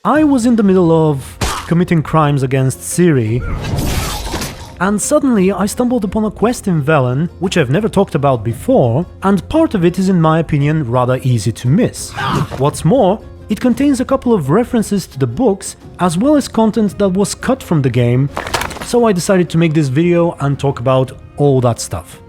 I was in the middle of committing crimes against Ciri, and suddenly I stumbled upon a quest in Velen, which I've never talked about before, and part of it is, in my opinion, rather easy to miss. What's more, it contains a couple of references to the books, as well as content that was cut from the game, so I decided to make this video and talk about all that stuff.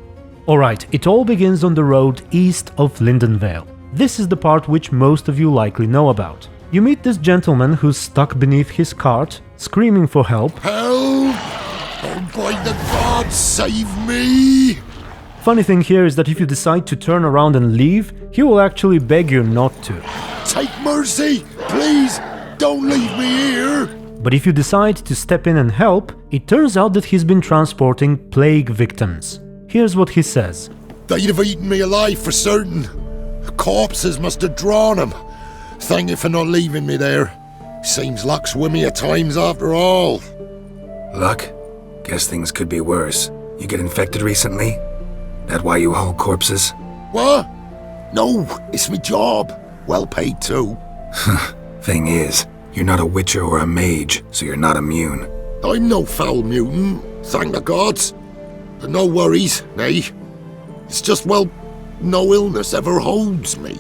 Alright, it all begins on the road east of Lindenvale. This is the part which most of you likely know about. You meet this gentleman who's stuck beneath his cart, screaming for help. Help! Oh, by the gods, save me! Funny thing here is that if you decide to turn around and leave, he will actually beg you not to. Take mercy! Please, don't leave me here! But if you decide to step in and help, it turns out that he's been transporting plague victims. Here's what he says. They'd have eaten me alive for certain. Corpses must have drawn them. Thank you for not leaving me there. Seems luck's with me at times after all. Luck? Guess things could be worse. You get infected recently? That why you haul corpses? What? No, it's me job. Well paid too. Thing is, you're not a witcher or a mage, so you're not immune. I'm no foul mutant, thank the gods. But no worries, nay. It's just, well, no illness ever holds me.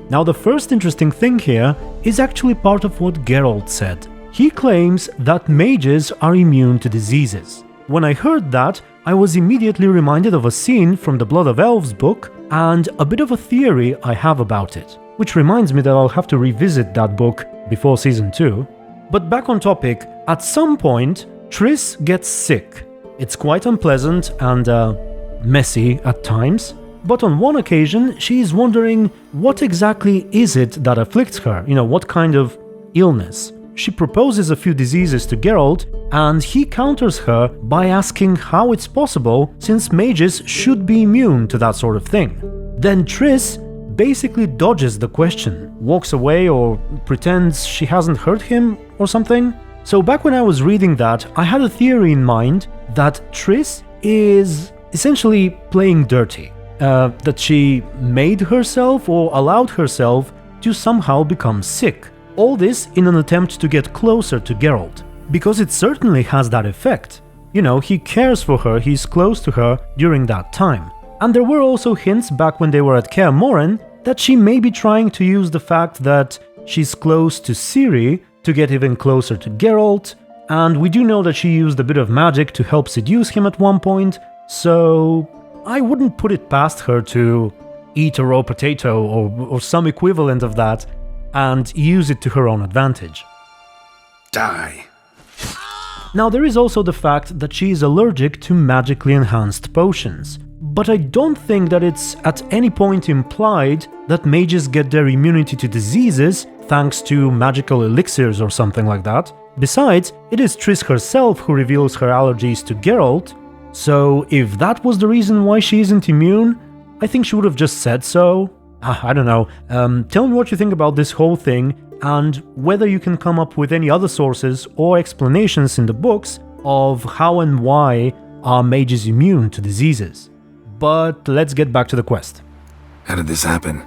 Now the first interesting thing here is actually part of what Geralt said. He claims that mages are immune to diseases. When I heard that, I was immediately reminded of a scene from the Blood of Elves book and a bit of a theory I have about it, which reminds me that I'll have to revisit that book before Season 2. But back on topic, at some point, Triss gets sick. It's quite unpleasant and messy at times, but on one occasion she is wondering what exactly is it that afflicts her, what kind of illness. She proposes a few diseases to Geralt, and he counters her by asking how it's possible since mages should be immune to that sort of thing. Then Triss basically dodges the question, walks away or pretends she hasn't heard him or something. So back when I was reading that, I had a theory in mind that Triss is essentially playing dirty. That she made herself or allowed herself to somehow become sick. All this in an attempt to get closer to Geralt, because it certainly has that effect. He cares for her, he's close to her during that time. And there were also hints back when they were at Kaer Morhen that she may be trying to use the fact that she's close to Ciri to get even closer to Geralt, and we do know that she used a bit of magic to help seduce him at one point, so I wouldn't put it past her to eat a raw potato or some equivalent of that and use it to her own advantage. Die. Now there is also the fact that she is allergic to magically enhanced potions, but I don't think that it's at any point implied that mages get their immunity to diseases thanks to magical elixirs or something like that. Besides, it is Triss herself who reveals her allergies to Geralt, so if that was the reason why she isn't immune, I think she would have just said so. I don't know. Tell me what you think about this whole thing and whether you can come up with any other sources or explanations in the books of how and why are mages immune to diseases. But let's get back to the quest. How did this happen?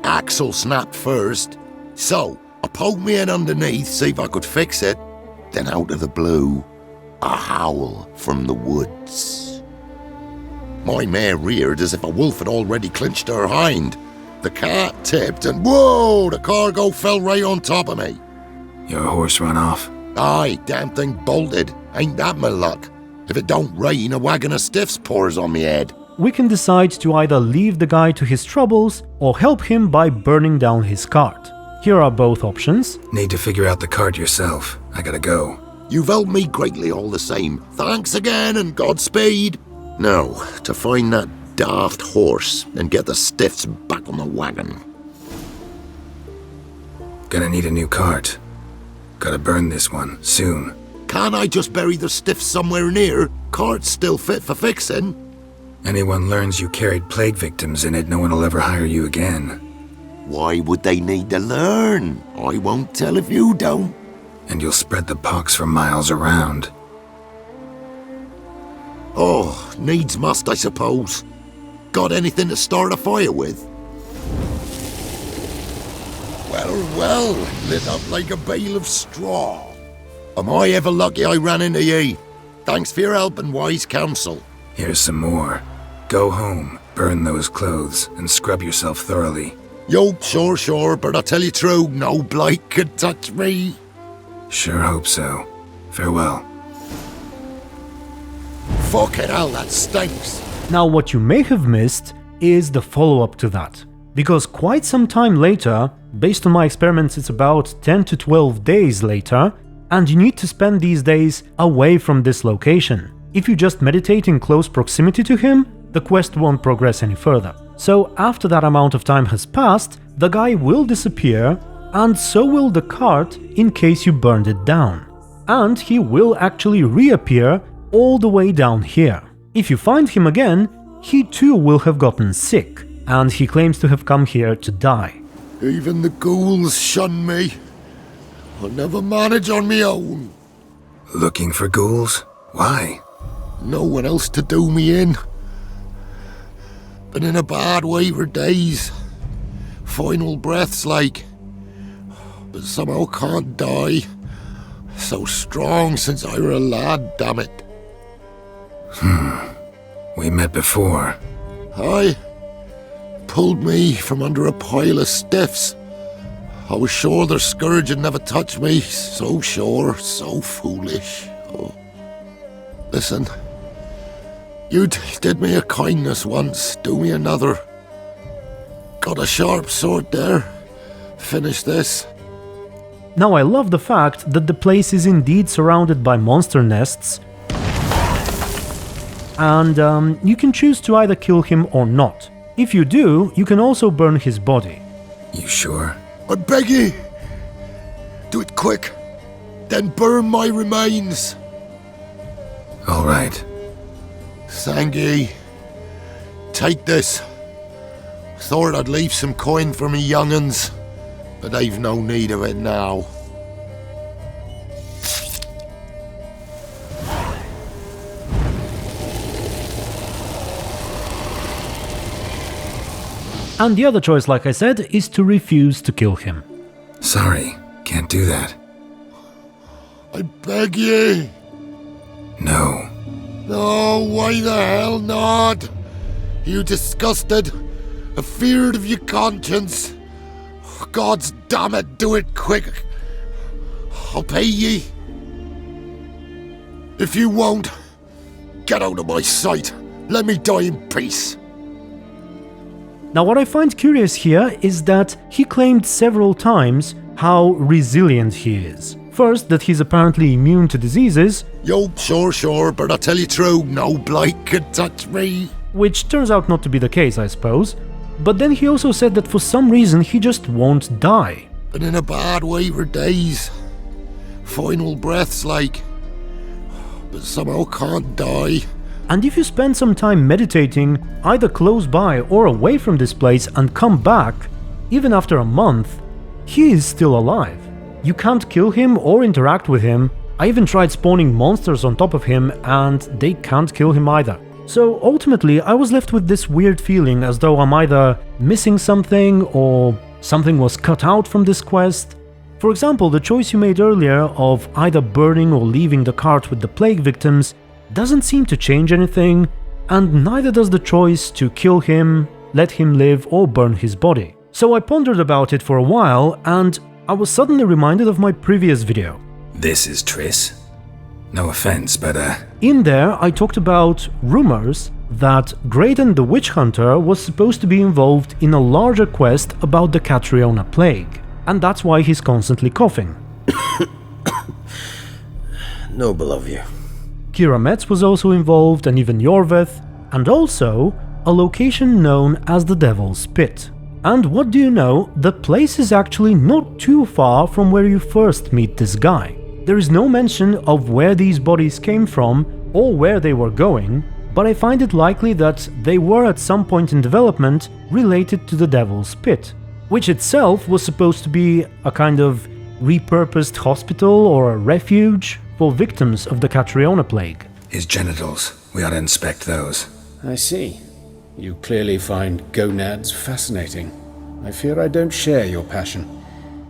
Axle snapped first. So, I poked me head underneath, see if I could fix it. Then out of the blue, a howl from the woods. My mare reared as if a wolf had already clinched her hind. The cart tipped and whoa, the cargo fell right on top of me. Your horse run off? Aye, damn thing bolted. Ain't that my luck? If it don't rain, a wagon of stiffs pours on me head. We can decide to either leave the guy to his troubles or help him by burning down his cart. Here are both options. Need to figure out the cart yourself. I gotta go. You've helped me greatly all the same. Thanks again and Godspeed. Now, to find that daft horse and get the stiffs back on the wagon. Gonna need a new cart. Gotta burn this one, soon. Can't I just bury the stiffs somewhere near? Cart's still fit for fixing. Anyone learns you carried plague victims in it, no one will ever hire you again. Why would they need to learn? I won't tell if you don't. And you'll spread the pox for miles around. Oh, needs must, I suppose. Got anything to start a fire with? Well, lit up like a bale of straw. Am I ever lucky I ran into ye? Thanks for your help and wise counsel. Here's some more. Go home, burn those clothes, and scrub yourself thoroughly. Yo, sure, but I tell you true, no blight could touch me. Sure hope so. Farewell. Fucking hell, that stinks. Now what you may have missed is the follow-up to that, because quite some time later, based on my experiments it's about 10 to 12 days later, and you need to spend these days away from this location. If you just meditate in close proximity to him, the quest won't progress any further. So after that amount of time has passed, the guy will disappear, and so will the cart in case you burned it down. And he will actually reappear all the way down here. If you find him again, he too will have gotten sick, and he claims to have come here to die. Even the ghouls shun me. I'll never manage on me own. Looking for ghouls? Why? No one else to do me in. Been in a bad way for days. Final breaths like. But somehow can't die. So strong since I were a lad, damn it. We met before. Aye. Pulled me from under a pile of stiffs. I was sure their scourge had never touched me. So sure, so foolish. Oh. Listen. You did me a kindness once, do me another. Got a sharp sword there. Finish this. Now I love the fact that the place is indeed surrounded by monster nests, and you can choose to either kill him or not. If you do, you can also burn his body. You sure? I beg ye, do it quick, then burn my remains. All right. Thank ye. Take this. Thought I'd leave some coin for me young'uns, but they've no need of it now. And the other choice, like I said, is to refuse to kill him. Sorry, can't do that. I beg ye. No. No, why the hell not? You disgusted, afeard of your conscience. God's damn it, do it quick. I'll pay ye. If you won't, get out of my sight. Let me die in peace. Now what I find curious here is that he claimed several times how resilient he is. First, that he's apparently immune to diseases. Yo, sure, but I tell you true, no blight could touch me. Which turns out not to be the case, I suppose. But then he also said that for some reason he just won't die. Been in a bad way for days. Final breaths like. But somehow can't die. And if you spend some time meditating, either close by or away from this place and come back, even after a month, he is still alive. You can't kill him or interact with him. I even tried spawning monsters on top of him and they can't kill him either. So ultimately I was left with this weird feeling as though I'm either missing something or something was cut out from this quest. For example, the choice you made earlier of either burning or leaving the cart with the plague victims doesn't seem to change anything, and neither does the choice to kill him, let him live, or burn his body. So I pondered about it for a while, and I was suddenly reminded of my previous video. This is Triss. No offense, but In there, I talked about rumors that Graydon the Witch Hunter was supposed to be involved in a larger quest about the Catriona plague, and that's why he's constantly coughing. Noble of you. Kira Metz was also involved, and even Yorveth, and also a location known as the Devil's Pit. And what do you know, the place is actually not too far from where you first meet this guy. There is no mention of where these bodies came from or where they were going, but I find it likely that they were at some point in development related to the Devil's Pit, which itself was supposed to be a kind of repurposed hospital or a refuge for victims of the Catriona plague. his genitals. We ought to inspect those. I see. You clearly find gonads fascinating. I fear I don't share your passion.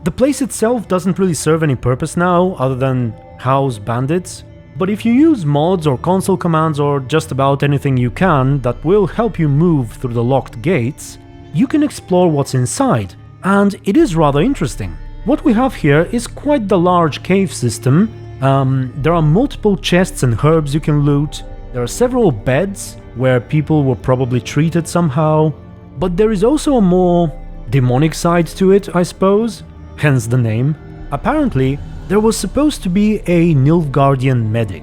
The place itself doesn't really serve any purpose now, other than house bandits, but if you use mods or console commands or just about anything you can that will help you move through the locked gates, you can explore what's inside, and it is rather interesting. What we have here is quite the large cave system. There are multiple chests and herbs you can loot, there are several beds where people were probably treated somehow, but there is also a more demonic side to it, I suppose, hence the name. Apparently, there was supposed to be a Nilfgaardian medic,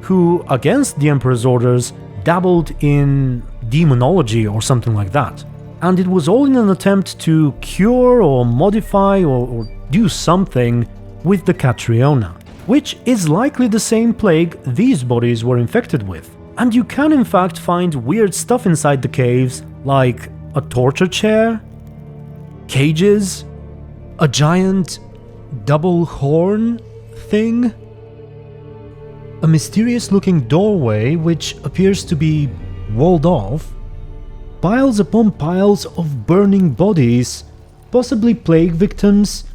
who, against the Emperor's orders, dabbled in demonology or something like that. And it was all in an attempt to cure or modify or do something with the Catriona, which is likely the same plague these bodies were infected with. And you can in fact find weird stuff inside the caves, like a torture chair, cages, a giant double horn thing, a mysterious looking doorway which appears to be walled off, piles upon piles of burning bodies, possibly plague victims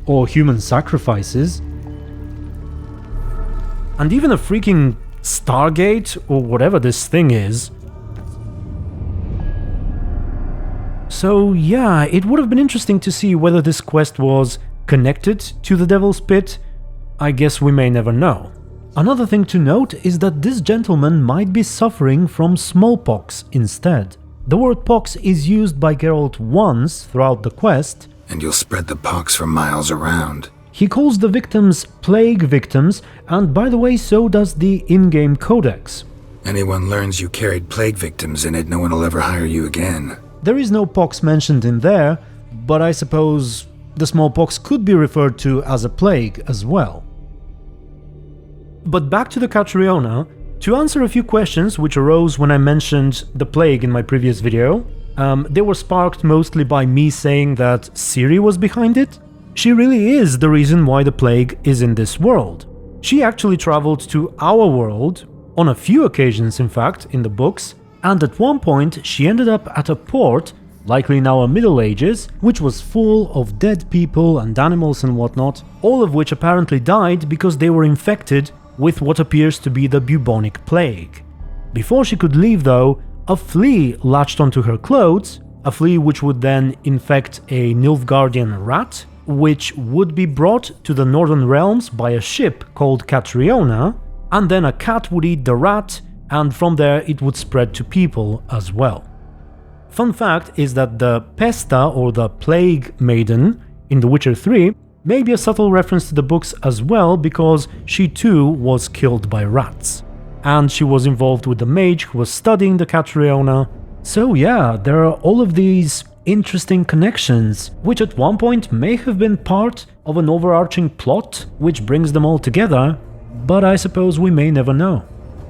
or human sacrifices, and even a freaking Stargate or whatever this thing is. So yeah, it would have been interesting to see whether this quest was connected to the Devil's Pit. I guess we may never know. Another thing to note is that this gentleman might be suffering from smallpox instead. The word pox is used by Geralt once throughout the quest, And you'll spread the pox for miles around. He calls the victims plague victims, and by the way, so does the in-game codex. Anyone learns you carried plague victims in it, no one will ever hire you again. There is no pox mentioned in there, but I suppose the smallpox could be referred to as a plague as well. But back to the Catriona, to answer a few questions which arose when I mentioned the plague in my previous video. They were sparked mostly by me saying that Ciri was behind it. She really is the reason why the plague is in this world. She actually traveled to our world, on a few occasions in fact, in the books, and at one point she ended up at a port, likely in our Middle Ages, which was full of dead people and animals and whatnot, all of which apparently died because they were infected with what appears to be the bubonic plague. Before she could leave though, a flea latched onto her clothes, a flea which would then infect a Nilfgaardian rat, which would be brought to the Northern Realms by a ship called Catriona, and then a cat would eat the rat, and from there it would spread to people as well. Fun fact is that the Pesta, or the Plague Maiden, in The Witcher 3 may be a subtle reference to the books as well, because she too was killed by rats. And she was involved with the mage who was studying the Catriona. So yeah, there are all of these interesting connections, which at one point may have been part of an overarching plot which brings them all together, but I suppose we may never know.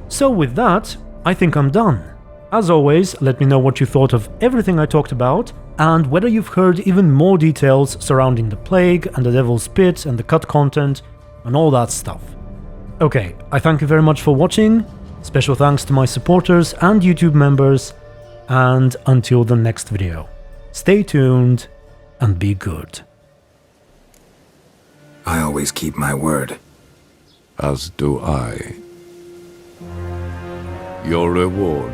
So with that, I think I'm done. As always, let me know what you thought of everything I talked about, and whether you've heard even more details surrounding the plague and the Devil's Pit and the cut content and all that stuff. Okay, I thank you very much for watching, special thanks to my supporters and YouTube members, and until the next video, stay tuned and be good. I always keep my word. As do I. Your reward